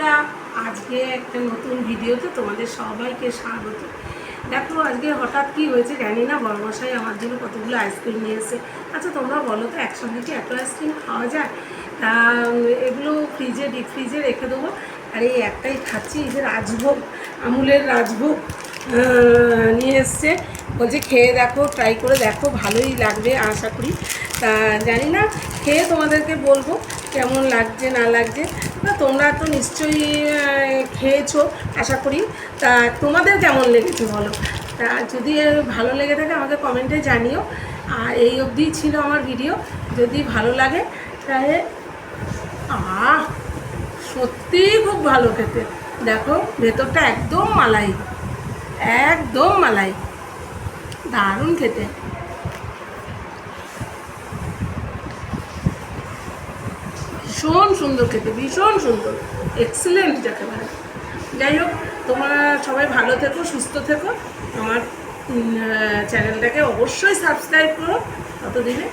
বন্ধুরা, আজকে একটা নতুন ভিডিওতে তোমাদের সবাইকে স্বাগত। দেখো আজকে হঠাৎ কি হয়েছে জানি না, বড়মশাই আমার জন্য কতগুলো আইসক্রিম নিয়ে এসেছে। আচ্ছা তোমরা বলো তো, একসঙ্গে কি এত আইসক্রিম খাওয়া যায়? তা এগুলো ফ্রিজে, ডিপ ফ্রিজে রেখে দেবো। আর এই একটাই খাচ্ছি, এই যে রাজভোগ, আমুলের রাজভোগ নিয়ে এসছে। বলছে খেয়ে দেখো, ট্রাই করে দেখো, ভালোই লাগবে আশা করি। তা জানি না, খেয়ে তোমাদেরকে বলবো কেমন লাগছে না লাগছে। না তোমরা তো নিশ্চয়ই খেয়েছো আশা করি। তা তোমাদের কেমন লেগেছে বলো। তা যদি ভালো লেগে থাকে আমাকে কমেন্টে জানিও। আর এই অবধি ছিল আমার ভিডিও, যদি ভালো লাগে তাহলে সত্যিই খুব ভালো খেতে। দেখো ভেতরটা একদম মালাই, একদম মালাই, দারুণ খেতে। ভীষণ সুন্দর খেতে, ভীষণ সুন্দর, এক্সেলেন্ট যাকে বলে। যাই হোক, তোমরা সবাই ভালো থেকো, সুস্থ থেকো। আমার চ্যানেলটাকে অবশ্যই সাবস্ক্রাইব করো ততদিনে।